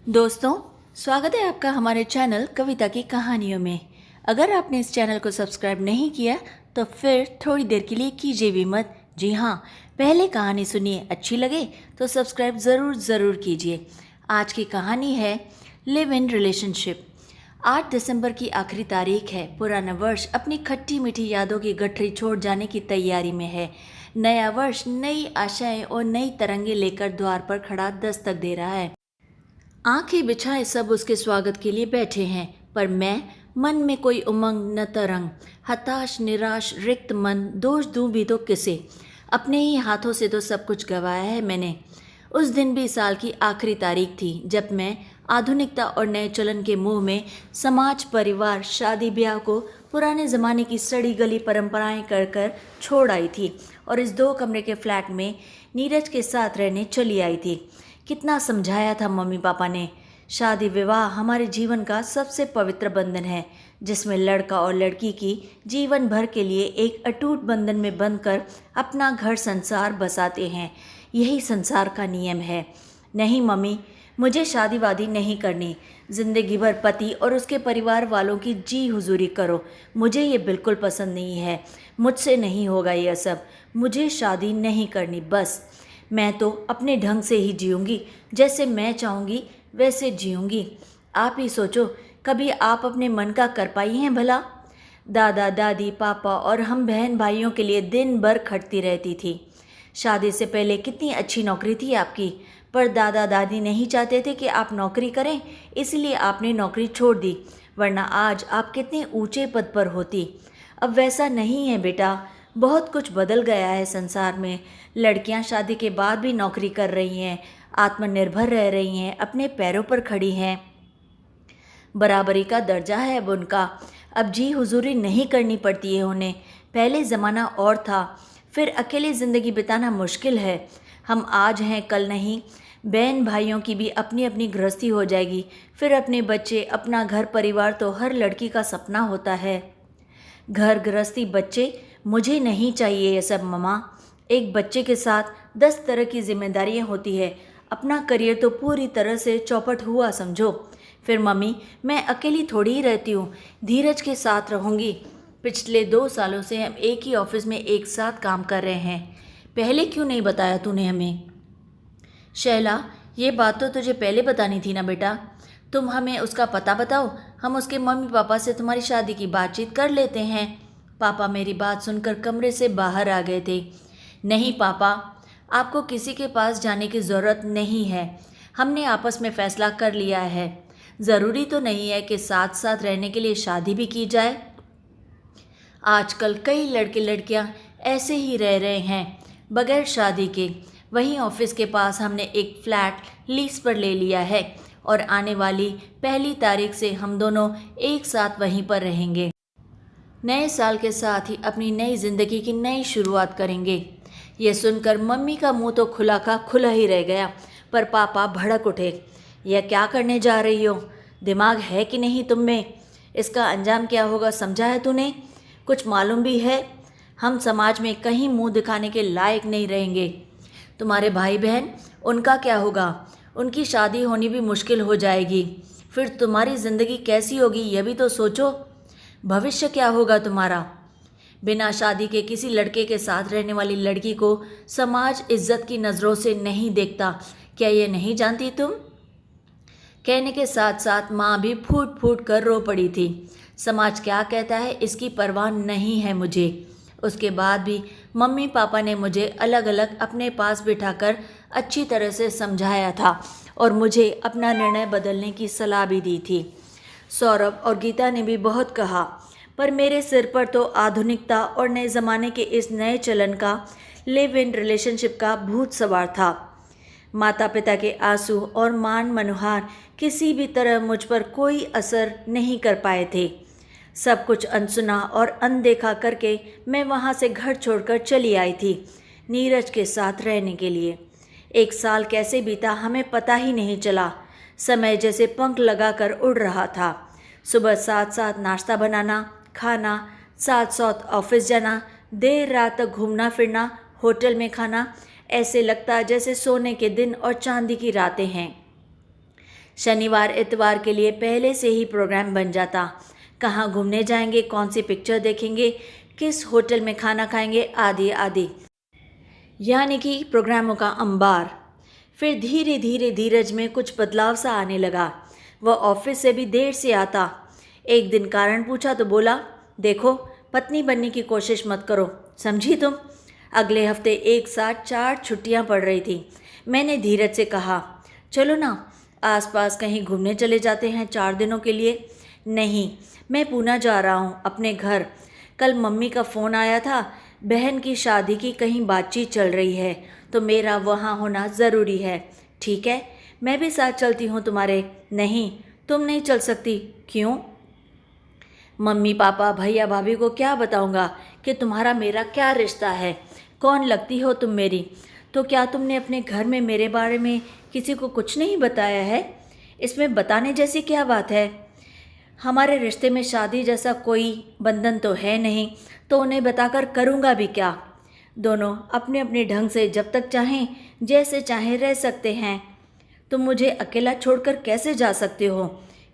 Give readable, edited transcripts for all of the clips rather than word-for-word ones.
दोस्तों, स्वागत है आपका हमारे चैनल कविता की कहानियों में। अगर आपने इस चैनल को सब्सक्राइब नहीं किया तो फिर थोड़ी देर के लिए कीजिए भी मत। जी हाँ, पहले कहानी सुनिए, अच्छी लगे तो सब्सक्राइब ज़रूर कीजिए। आज की कहानी है लिव इन रिलेशनशिप। 8 दिसंबर की आखिरी तारीख है। पुराना वर्ष अपनी खट्टी मीठी यादों की गठरी छोड़ जाने की तैयारी में है। नया वर्ष नई आशाएं और नई तरंगे लेकर द्वार पर खड़ा दस्तक दे रहा है। आंखें बिछाए सब उसके स्वागत के लिए बैठे हैं, पर मैं मन में कोई उमंग न तरंग, हताश निराश रिक्त मन, दोष दूं भी तो किसे। अपने ही हाथों से तो सब कुछ गंवाया है मैंने। उस दिन भी साल की आखिरी तारीख थी जब मैं आधुनिकता और नए चलन के मुंह में समाज परिवार शादी ब्याह को पुराने ज़माने की सड़ी गली परंपराएं कर कर छोड़ आई थी और इस 2 कमरे के फ्लैट में नीरज के साथ रहने चली आई थी। कितना समझाया था मम्मी पापा ने। शादी विवाह हमारे जीवन का सबसे पवित्र बंधन है, जिसमें लड़का और लड़की की जीवन भर के लिए एक अटूट बंधन में बंधकर अपना घर संसार बसाते हैं। यही संसार का नियम है। नहीं मम्मी, मुझे शादी वादी नहीं करनी। जिंदगी भर पति और उसके परिवार वालों की जी हुजूरी करो, मुझे ये बिल्कुल पसंद नहीं है। मुझसे नहीं होगा यह सब। मुझे शादी नहीं करनी, बस। मैं तो अपने ढंग से ही जीऊँगी, जैसे मैं चाहूँगी वैसे जीऊँगी। आप ही सोचो, कभी आप अपने मन का कर पाई हैं भला? दादा दादी पापा और हम बहन भाइयों के लिए दिन भर खटती रहती थी। शादी से पहले कितनी अच्छी नौकरी थी आपकी, पर दादा दादी नहीं चाहते थे कि आप नौकरी करें, इसलिए आपने नौकरी छोड़ दी, वरना आज आप कितने ऊंचे पद पर होती। अब वैसा नहीं है बेटा, बहुत कुछ बदल गया है संसार में। लड़कियां शादी के बाद भी नौकरी कर रही हैं, आत्मनिर्भर रह रही हैं, अपने पैरों पर खड़ी हैं। बराबरी का दर्जा है अब उनका। अब जी हुजूरी नहीं करनी पड़ती है उन्हें। पहले ज़माना और था। फिर अकेले ज़िंदगी बिताना मुश्किल है। हम आज हैं कल नहीं। बहन भाइयों की भी अपनी अपनी गृहस्थी हो जाएगी, फिर अपने बच्चे, अपना घर परिवार तो हर लड़की का सपना होता है। घर गृहस्थी बच्चे, मुझे नहीं चाहिए ये सब ममा। एक बच्चे के साथ 10 तरह की जिम्मेदारियां होती है। अपना करियर तो पूरी तरह से चौपट हुआ समझो। फिर मम्मी, मैं अकेली थोड़ी ही रहती हूँ, धीरज के साथ रहूँगी। पिछले 2 सालों से हम एक ही ऑफिस में एक साथ काम कर रहे हैं। पहले क्यों नहीं बताया तूने हमें? शैला, ये बात तो तुझे पहले बतानी थी ना बेटा। तुम हमें उसका पता बताओ, हम उसके मम्मी पापा से तुम्हारी शादी की बातचीत कर लेते हैं। पापा मेरी बात सुनकर कमरे से बाहर आ गए थे। नहीं पापा, आपको किसी के पास जाने की ज़रूरत नहीं है। हमने आपस में फ़ैसला कर लिया है। ज़रूरी तो नहीं है कि साथ साथ रहने के लिए शादी भी की जाए। आजकल कई लड़के लड़कियां ऐसे ही रह रहे हैं, बगैर शादी के। वहीं ऑफिस के पास हमने एक फ्लैट लीज पर ले लिया है और आने वाली 1 तारीख से हम दोनों एक साथ वहीं पर रहेंगे। नए साल के साथ ही अपनी नई जिंदगी की नई शुरुआत करेंगे। ये सुनकर मम्मी का मुंह तो खुला का खुला ही रह गया, पर पापा भड़क उठे। यह क्या करने जा रही हो? दिमाग है कि नहीं तुम में? इसका अंजाम क्या होगा समझा है तूने? कुछ मालूम भी है? हम समाज में कहीं मुंह दिखाने के लायक नहीं रहेंगे। तुम्हारे भाई बहन, उनका क्या होगा? उनकी शादी होनी भी मुश्किल हो जाएगी। फिर तुम्हारी ज़िंदगी कैसी होगी यह भी तो सोचो। भविष्य क्या होगा तुम्हारा? बिना शादी के किसी लड़के के साथ रहने वाली लड़की को समाज इज्जत की नज़रों से नहीं देखता। क्या ये नहीं जानती तुम? कहने के साथ साथ माँ भी फूट फूट कर रो पड़ी थी। समाज क्या कहता है इसकी परवाह नहीं है मुझे। उसके बाद भी मम्मी पापा ने मुझे अलग अलग अपने पास बिठाकर अच्छी तरह से समझाया था और मुझे अपना निर्णय बदलने की सलाह भी दी थी। सौरभ और गीता ने भी बहुत कहा, पर मेरे सिर पर तो आधुनिकता और नए ज़माने के इस नए चलन का, लिव इन रिलेशनशिप का भूत सवार था। माता पिता के आंसू और मान मनुहार किसी भी तरह मुझ पर कोई असर नहीं कर पाए थे। सब कुछ अनसुना और अनदेखा करके मैं वहाँ से घर छोड़कर चली आई थी नीरज के साथ रहने के लिए। 1 साल कैसे बीता हमें पता ही नहीं चला। समय जैसे पंख लगाकर उड़ रहा था। सुबह साथ साथ नाश्ता बनाना, खाना, साथ साथ ऑफिस जाना, देर रात तक घूमना फिरना, होटल में खाना, ऐसे लगता जैसे सोने के दिन और चांदी की रातें हैं। शनिवार इतवार के लिए पहले से ही प्रोग्राम बन जाता। कहाँ घूमने जाएंगे, कौन सी पिक्चर देखेंगे, किस होटल में खाना खाएंगे, आदि आदि, यानी कि प्रोग्रामों का अंबार। फिर धीरे धीरे धीरज में कुछ बदलाव सा आने लगा। वह ऑफिस से भी देर से आता। एक दिन कारण पूछा तो बोला, देखो पत्नी बनने की कोशिश मत करो, समझी तुम। अगले हफ्ते एक साथ 4 छुट्टियां पड़ रही थी। मैंने धीरज से कहा, चलो ना आसपास कहीं घूमने चले जाते हैं 4 दिनों के लिए। नहीं, मैं पूना जा रहा हूँ अपने घर। कल मम्मी का फ़ोन आया था, बहन की शादी की कहीं बातचीत चल रही है, तो मेरा वहाँ होना ज़रूरी है। ठीक है, मैं भी साथ चलती हूँ तुम्हारे। नहीं, तुम नहीं चल सकती। क्यों? मम्मी पापा भैया भाभी को क्या बताऊँगा कि तुम्हारा मेरा क्या रिश्ता है, कौन लगती हो तुम मेरी। तो क्या तुमने अपने घर में मेरे बारे में किसी को कुछ नहीं बताया है? इसमें बताने जैसी क्या बात है? हमारे रिश्ते में शादी जैसा कोई बंधन तो है नहीं, तो उन्हें बताकर करूँगा भी क्या। दोनों अपने अपने ढंग से जब तक चाहें जैसे चाहें रह सकते हैं। तुम मुझे अकेला छोड़कर कैसे जा सकते हो?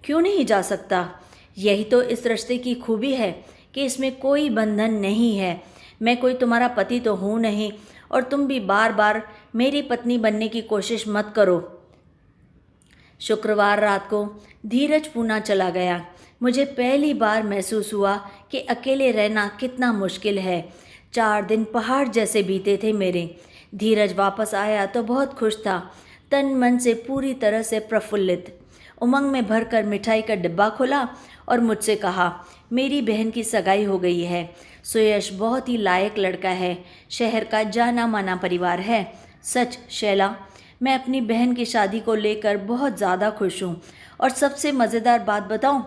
क्यों नहीं जा सकता? यही तो इस रिश्ते की खूबी है कि इसमें कोई बंधन नहीं है। मैं कोई तुम्हारा पति तो हूँ नहीं, और तुम भी बार बार मेरी पत्नी बनने की कोशिश मत करो। शुक्रवार रात को धीरज पूना चला गया। मुझे पहली बार महसूस हुआ कि अकेले रहना कितना मुश्किल है। 4 दिन पहाड़ जैसे बीते थे मेरे। धीरज वापस आया तो बहुत खुश था, तन मन से पूरी तरह से प्रफुल्लित। उमंग में भरकर मिठाई का डिब्बा खोला और मुझसे कहा, मेरी बहन की सगाई हो गई है। सुयश बहुत ही लायक लड़का है, शहर का जाना माना परिवार है। सच शैला, मैं अपनी बहन की शादी को लेकर बहुत ज़्यादा खुश हूँ। और सबसे मज़ेदार बात बताऊँ,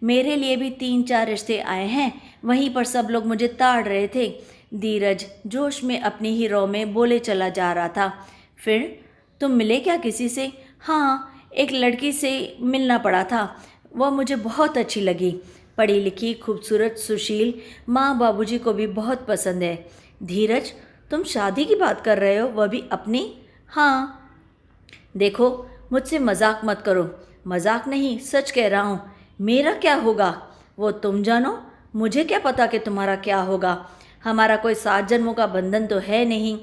मेरे लिए भी 3-4 रिश्ते आए हैं, वहीं पर सब लोग मुझे ताड़ रहे थे। धीरज जोश में अपनी ही रौ में बोले चला जा रहा था। फिर तुम मिले क्या किसी से? हाँ, एक लड़की से मिलना पड़ा था। वह मुझे बहुत अच्छी लगी, पढ़ी लिखी, खूबसूरत, सुशील, माँ बाबूजी को भी बहुत पसंद है। धीरज, तुम शादी की बात कर रहे हो, वह भी अपनी? हाँ। देखो, मुझसे मजाक मत करो। मजाक नहीं, सच कह रहा हूँ। मेरा क्या होगा वो तुम जानो, मुझे क्या पता कि तुम्हारा क्या होगा। हमारा कोई 7 जन्मों का बंधन तो है नहीं।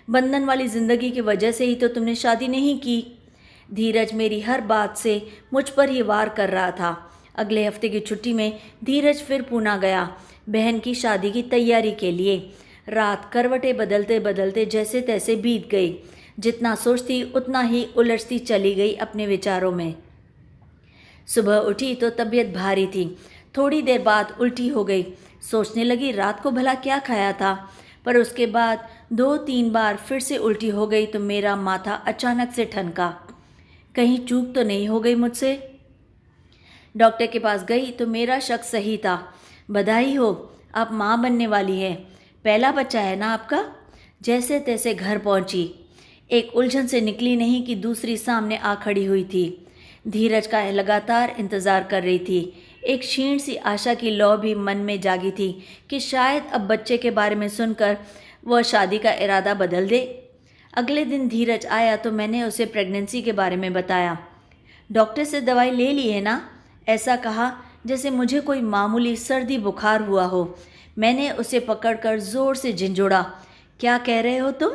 बंधन वाली ज़िंदगी की वजह से ही तो तुमने शादी नहीं की। धीरज मेरी हर बात से मुझ पर ही वार कर रहा था। अगले हफ्ते की छुट्टी में धीरज फिर पूना गया, बहन की शादी की तैयारी के लिए। रात करवटें बदलते बदलते जैसे तैसे बीत गई। जितना सोचती उतना ही उलझती चली गई अपने विचारों में। सुबह उठी तो तबीयत भारी थी। थोड़ी देर बाद उल्टी हो गई। सोचने लगी रात को भला क्या खाया था, पर उसके बाद 2-3 बार फिर से उल्टी हो गई तो मेरा माथा अचानक से ठनका। कहीं चूक तो नहीं हो गई मुझसे? डॉक्टर के पास गई तो मेरा शक सही था। बधाई हो, आप माँ बनने वाली है। पहला बच्चा है ना आपका? जैसे तैसे घर पहुंची। एक उलझन से निकली नहीं कि दूसरी सामने आ खड़ी हुई थी। धीरज का लगातार इंतज़ार कर रही थी। एक क्षीण सी आशा की लौ भी मन में जागी थी कि शायद अब बच्चे के बारे में सुनकर वह शादी का इरादा बदल दे। अगले दिन धीरज आया तो मैंने उसे प्रेगनेंसी के बारे में बताया। डॉक्टर से दवाई ले ली है ना? ऐसा कहा जैसे मुझे कोई मामूली सर्दी बुखार हुआ हो। मैंने उसे पकड़कर ज़ोर से झिंझोड़ा। क्या कह रहे हो तुम?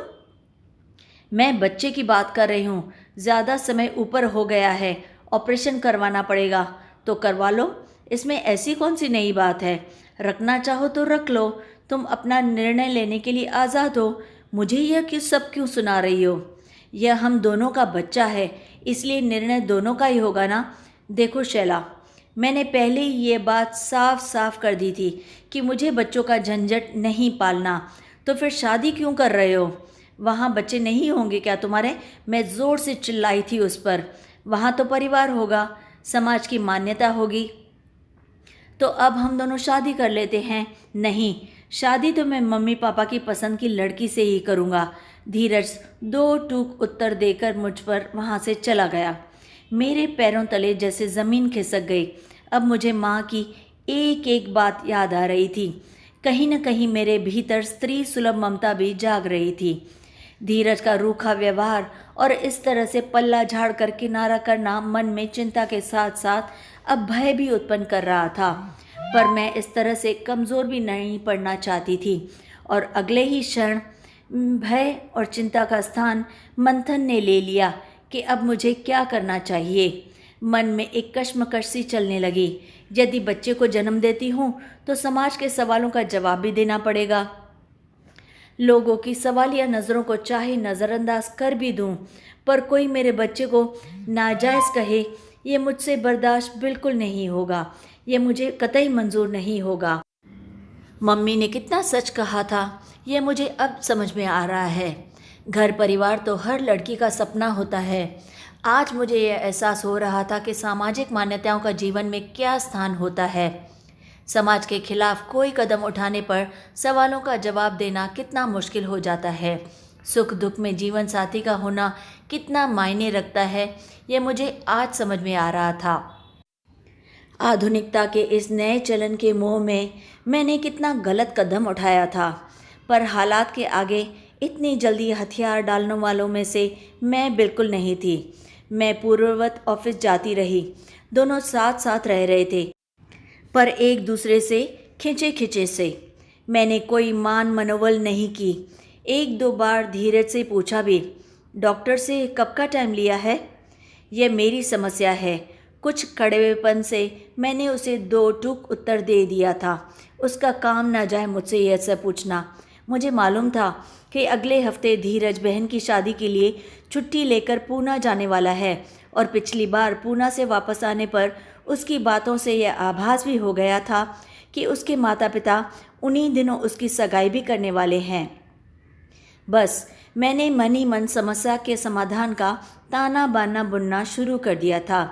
मैं बच्चे की बात कर रही हूँ। ज़्यादा समय ऊपर हो गया है, ऑपरेशन करवाना पड़ेगा तो करवा लो। इसमें ऐसी कौन सी नई बात है? रखना चाहो तो रख लो, तुम अपना निर्णय लेने के लिए आज़ाद हो। मुझे यह किस सब क्यों सुना रही हो? यह हम दोनों का बच्चा है, इसलिए निर्णय दोनों का ही होगा ना। देखो शैला, मैंने पहले ही ये बात साफ साफ कर दी थी कि मुझे बच्चों का झंझट नहीं पालना, तो फिर शादी क्यों कर रहे हो? वहाँ बच्चे नहीं होंगे क्या तुम्हारे? मैं ज़ोर से चिल्लाई थी उस पर। वहाँ तो परिवार होगा, समाज की मान्यता होगी। तो अब हम दोनों शादी कर लेते हैं। नहीं, शादी तो मैं मम्मी पापा की पसंद की लड़की से ही करूँगा। धीरज 2 टूक उत्तर देकर मुझ पर वहाँ से चला गया। मेरे पैरों तले जैसे ज़मीन खिसक गई। अब मुझे माँ की एक एक बात याद आ रही थी। कहीं न कहीं मेरे भीतर स्त्री सुलभ ममता भी जाग रही थी। धीरज का रूखा व्यवहार और इस तरह से पल्ला झाड़ कर किनारा करना मन में चिंता के साथ साथ अब भय भी उत्पन्न कर रहा था। पर मैं इस तरह से कमज़ोर भी नहीं पड़ना चाहती थी और अगले ही क्षण भय और चिंता का स्थान मंथन ने ले लिया कि अब मुझे क्या करना चाहिए। मन में एक कश्मकश सी चलने लगी। यदि बच्चे को जन्म देती हूँ तो समाज के सवालों का जवाब भी देना पड़ेगा। लोगों की सवालिया नज़रों को चाहे नज़रअंदाज कर भी दूं, पर कोई मेरे बच्चे को नाजायज़ कहे, ये मुझसे बर्दाश्त बिल्कुल नहीं होगा। ये मुझे कतई मंजूर नहीं होगा। मम्मी ने कितना सच कहा था, ये मुझे अब समझ में आ रहा है। घर परिवार तो हर लड़की का सपना होता है। आज मुझे यह एहसास हो रहा था कि सामाजिक मान्यताओं का जीवन में क्या स्थान होता है। समाज के खिलाफ कोई कदम उठाने पर सवालों का जवाब देना कितना मुश्किल हो जाता है। सुख दुख में जीवन साथी का होना कितना मायने रखता है, यह मुझे आज समझ में आ रहा था। आधुनिकता के इस नए चलन के मोह में मैंने कितना गलत कदम उठाया था, पर हालात के आगे इतनी जल्दी हथियार डालने वालों में से मैं बिल्कुल नहीं थी। मैं पूर्ववत ऑफिस जाती रही, दोनों साथ साथ रह रहे थे, पर एक दूसरे से खिंचे खिंचे से। मैंने कोई मान मनोबल नहीं की। एक दो बार धीरज से पूछा भी, डॉक्टर से कब का टाइम लिया है? यह मेरी समस्या है। कुछ कड़वेपन से मैंने उसे दो टूक उत्तर दे दिया था। उसका काम ना जाए मुझसे यह सब पूछना। मुझे मालूम था कि अगले हफ्ते धीरज बहन की शादी के लिए छुट्टी लेकर पूना जाने वाला है और पिछली बार पूना से वापस आने पर उसकी बातों से यह आभास भी हो गया था कि उसके माता पिता उन्हीं दिनों उसकी सगाई भी करने वाले हैं। बस मैंने मन ही मन समस्या के समाधान का ताना बाना बुनना शुरू कर दिया था।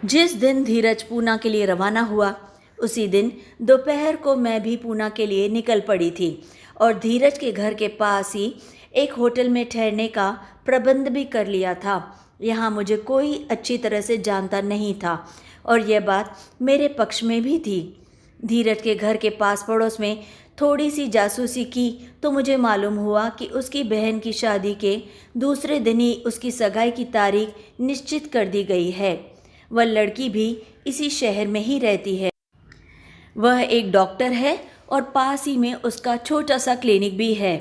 जिस दिन धीरज पूना के लिए रवाना हुआ, उसी दिन दोपहर को मैं भी पूना के लिए निकल पड़ी थी और धीरज के घर के पास ही एक होटल में ठहरने का प्रबंध भी कर लिया था। यहाँ मुझे कोई अच्छी तरह से जानता नहीं था और यह बात मेरे पक्ष में भी थी। धीरज के घर के पास पड़ोस में थोड़ी सी जासूसी की तो मुझे मालूम हुआ कि उसकी बहन की शादी के दूसरे दिन ही उसकी सगाई की तारीख निश्चित कर दी गई है। वह लड़की भी इसी शहर में ही रहती है। वह एक डॉक्टर है और पास ही में उसका छोटा सा क्लिनिक भी है।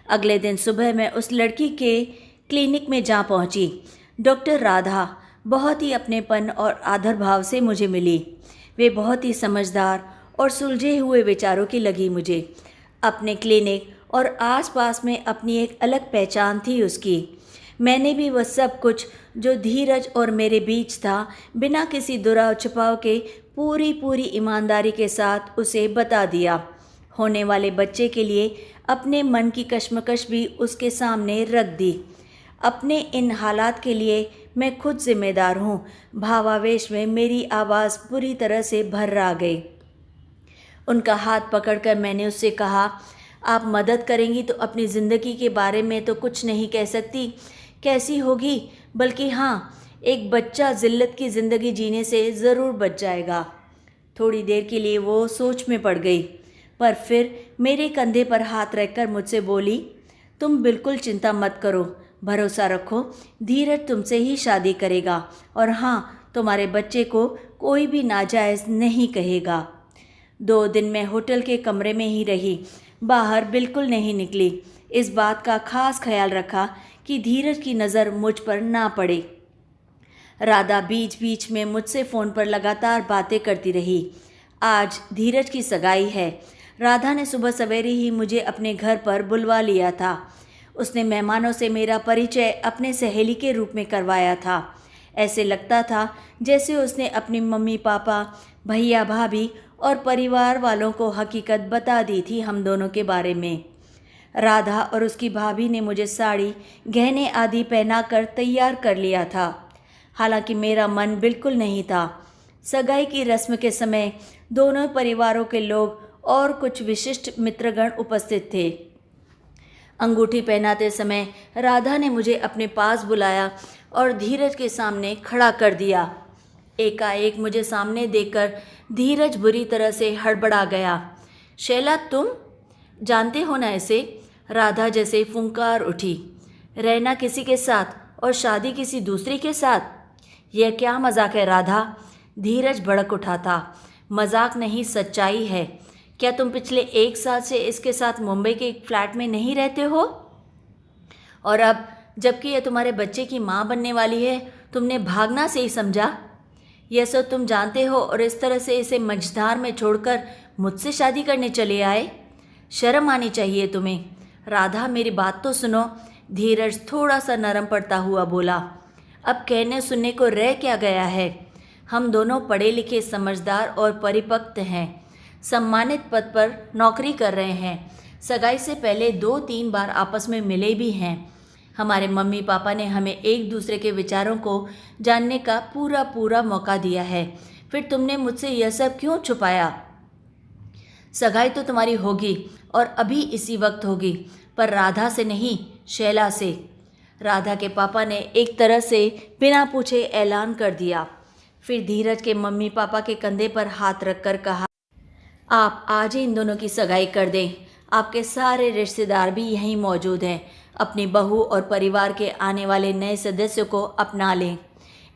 अगले दिन सुबह मैं उस लड़की के क्लिनिक में जा पहुंची। डॉक्टर राधा बहुत ही अपनेपन और आदर भाव से मुझे मिली। वे बहुत ही समझदार और सुलझे हुए विचारों की लगी मुझे। अपने क्लिनिक और आसपास में अपनी एक अलग पहचान थी उसकी। मैंने भी वह सब कुछ जो धीरज और मेरे बीच था, बिना किसी दुराव छिपाव के पूरी ईमानदारी के साथ उसे बता दिया। होने वाले बच्चे के लिए अपने मन की कश्मकश भी उसके सामने रख दी। अपने इन हालात के लिए मैं खुद जिम्मेदार हूँ। भावावेश में मेरी आवाज़ बुरी तरह से भर आ गई। उनका हाथ पकड़कर मैंने उससे कहा, आप मदद करेंगी तो अपनी ज़िंदगी के बारे में तो कुछ नहीं कह सकती कैसी होगी, बल्कि हाँ, एक बच्चा जिल्लत की ज़िंदगी जीने से ज़रूर बच जाएगा। थोड़ी देर के लिए वो सोच में पड़ गई, पर फिर मेरे कंधे पर हाथ रखकर मुझसे बोली, तुम बिल्कुल चिंता मत करो, भरोसा रखो, धीरज तुमसे ही शादी करेगा और हाँ, तुम्हारे बच्चे को कोई भी नाजायज़ नहीं कहेगा। 2 दिन मैं होटल के कमरे में ही रही, बाहर बिल्कुल नहीं निकली। इस बात का खास ख्याल रखा कि धीरज की नज़र मुझ पर ना पड़े। राधा बीच बीच में मुझसे फ़ोन पर लगातार बातें करती रही। आज धीरज की सगाई है। राधा ने सुबह सवेरे ही मुझे अपने घर पर बुलवा लिया था। उसने मेहमानों से मेरा परिचय अपने सहेली के रूप में करवाया था। ऐसे लगता था जैसे उसने अपनी मम्मी पापा, भैया भाभी और परिवार वालों को हकीकत बता दी थी हम दोनों के बारे में। राधा और उसकी भाभी ने मुझे साड़ी, गहने आदि पहनाकर तैयार कर लिया था। हालांकि मेरा मन बिल्कुल नहीं था। सगाई की रस्म के समय दोनों परिवारों के लोग और कुछ विशिष्ट मित्रगण उपस्थित थे। अंगूठी पहनाते समय राधा ने मुझे अपने पास बुलाया और धीरज के सामने खड़ा कर दिया। एकाएक मुझे सामने देखकर धीरज बुरी तरह से हड़बड़ा गया। शैला, तुम जानते हो ना इसे? राधा जैसे फुंकार उठी। रहना किसी के साथ और शादी किसी दूसरी के साथ, यह क्या मजाक है राधा? धीरज भड़क उठा था। मजाक नहीं, सच्चाई है। क्या तुम पिछले 1 साल से इसके साथ मुंबई के एक फ्लैट में नहीं रहते हो? और अब जबकि यह तुम्हारे बच्चे की माँ बनने वाली है, तुमने भागना से ही समझा? यह सब तुम जानते हो और इस तरह से इसे मझधार में छोड़कर मुझसे शादी करने चले आए? शर्म आनी चाहिए तुम्हें। राधा, मेरी बात तो सुनो। धीरज थोड़ा सा नरम पड़ता हुआ बोला। अब कहने सुनने को रह क्या गया है? हम दोनों पढ़े लिखे, समझदार और परिपक्व हैं। सम्मानित पद पर नौकरी कर रहे हैं। सगाई से पहले 2-3 बार आपस में मिले भी हैं। हमारे मम्मी पापा ने हमें एक दूसरे के विचारों को जानने का पूरा पूरा मौका दिया है। फिर तुमने मुझसे यह सब क्यों छुपाया? सगाई तो तुम्हारी होगी और अभी इसी वक्त होगी, पर राधा से नहीं, शैला से। राधा के पापा ने एक तरह से बिना पूछे ऐलान कर दिया। फिर धीरज के मम्मी पापा के कंधे पर हाथ रखकर कहा, आप आज ही इन दोनों की सगाई कर दें। आपके सारे रिश्तेदार भी यहीं मौजूद हैं। अपनी बहू और परिवार के आने वाले नए सदस्यों को अपना लें।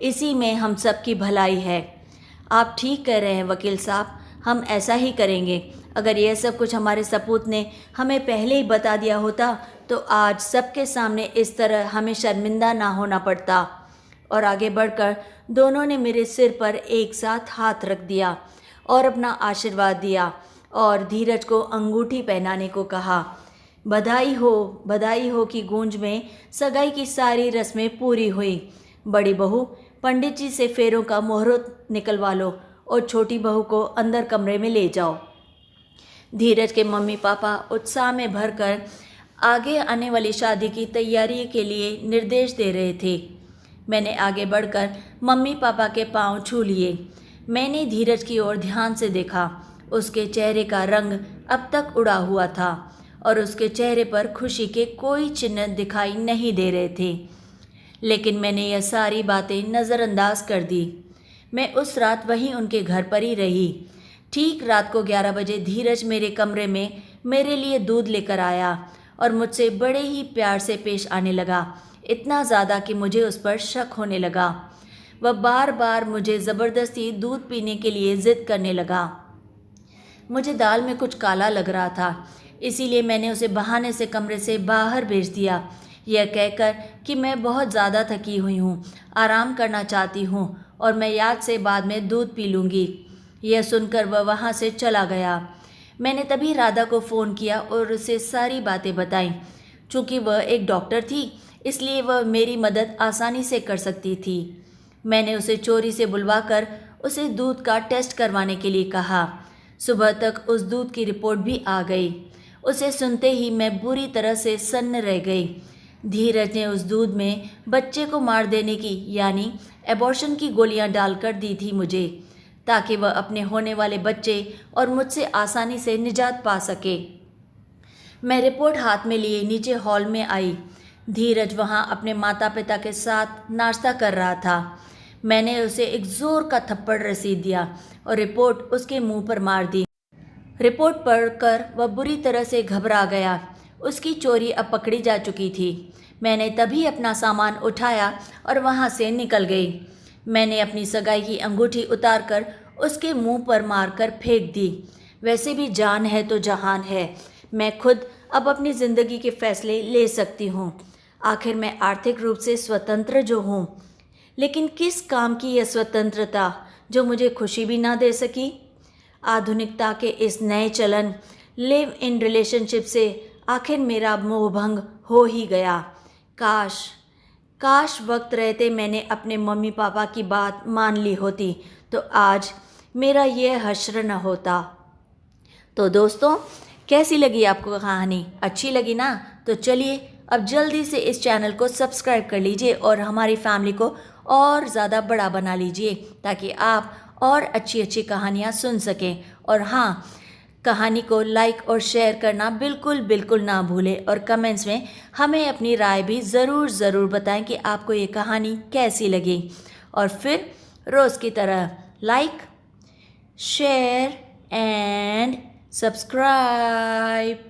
इसी में हम सबकी भलाई है। आप ठीक कह रहे हैं वकील साहब, हम ऐसा ही करेंगे। अगर यह सब कुछ हमारे सपूत ने हमें पहले ही बता दिया होता तो आज सबके सामने इस तरह हमें शर्मिंदा ना होना पड़ता। और आगे बढ़कर दोनों ने मेरे सिर पर एक साथ हाथ रख दिया और अपना आशीर्वाद दिया और धीरज को अंगूठी पहनाने को कहा। बधाई हो की गूंज में सगाई की सारी रस्में पूरी हुई। बड़ी बहू, पंडित जी से फेरों का मुहूर्त निकलवा लो और छोटी बहू को अंदर कमरे में ले जाओ। धीरज के मम्मी पापा उत्साह में भरकर आगे आने वाली शादी की तैयारी के लिए निर्देश दे रहे थे। मैंने आगे बढ़कर मम्मी पापा के पांव छू लिए। मैंने धीरज की ओर ध्यान से देखा। उसके चेहरे का रंग अब तक उड़ा हुआ था और उसके चेहरे पर खुशी के कोई चिन्ह दिखाई नहीं दे रहे थे। लेकिन मैंने यह सारी बातें नज़रअंदाज कर दी। मैं उस रात वहीं उनके घर पर ही रही। ठीक रात को 11 बजे धीरज मेरे कमरे में मेरे लिए दूध लेकर आया और मुझसे बड़े ही प्यार से पेश आने लगा। इतना ज़्यादा कि मुझे उस पर शक होने लगा। वह बार बार मुझे ज़बरदस्ती दूध पीने के लिए ज़िद करने लगा। मुझे दाल में कुछ काला लग रहा था, इसीलिए मैंने उसे बहाने से कमरे से बाहर भेज दिया, यह कहकर कि मैं बहुत ज़्यादा थकी हुई हूँ, आराम करना चाहती हूँ और मैं याद से बाद में दूध पी लूँगी। यह सुनकर वह वहाँ से चला गया। मैंने तभी राधा को फ़ोन किया और उसे सारी बातें बताईं। चूँकि वह एक डॉक्टर थी, इसलिए वह मेरी मदद आसानी से कर सकती थी। मैंने उसे चोरी से बुलवाकर उसे दूध का टेस्ट करवाने के लिए कहा। सुबह तक उस दूध की रिपोर्ट भी आ गई। उसे सुनते ही मैं बुरी तरह से सन्न रह गई। धीरज ने उस दूध में बच्चे को मार देने की यानी एबॉर्शन की गोलियां डालकर दी थी मुझे, ताकि वह अपने होने वाले बच्चे और मुझसे आसानी से निजात पा सके। मैं रिपोर्ट हाथ में लिए नीचे हॉल में आई। धीरज वहाँ अपने माता पिता के साथ नाश्ता कर रहा था। मैंने उसे एक ज़ोर का थप्पड़ रसीद दिया और रिपोर्ट उसके मुंह पर मार दी। रिपोर्ट पढ़कर वह बुरी तरह से घबरा गया। उसकी चोरी अब पकड़ी जा चुकी थी। मैंने तभी अपना सामान उठाया और वहाँ से निकल गई। मैंने अपनी सगाई की अंगूठी उतारकर उसके मुंह पर मारकर फेंक दी। वैसे भी जान है तो जहान है। मैं खुद अब अपनी ज़िंदगी के फैसले ले सकती हूँ। आखिर मैं आर्थिक रूप से स्वतंत्र जो हूँ, लेकिन किस काम की यह स्वतंत्रता जो मुझे खुशी भी ना दे सकी। आधुनिकता के इस नए चलन लिव इन रिलेशनशिप से आखिर मेरा मोहभंग हो ही गया। काश वक्त रहते मैंने अपने मम्मी पापा की बात मान ली होती तो आज मेरा यह हश्र न होता। तो दोस्तों, कैसी लगी आपको कहानी? अच्छी लगी ना? तो चलिए अब जल्दी से इस चैनल को सब्सक्राइब कर लीजिए और हमारी फैमिली को और ज़्यादा बड़ा बना लीजिए, ताकि आप और अच्छी अच्छी कहानियाँ सुन सकें। और हाँ, कहानी को लाइक और शेयर करना बिल्कुल ना भूलें और कमेंट्स में हमें अपनी राय भी ज़रूर बताएं कि आपको ये कहानी कैसी लगी। और फिर रोज़ की तरह लाइक, शेयर एंड सब्सक्राइब।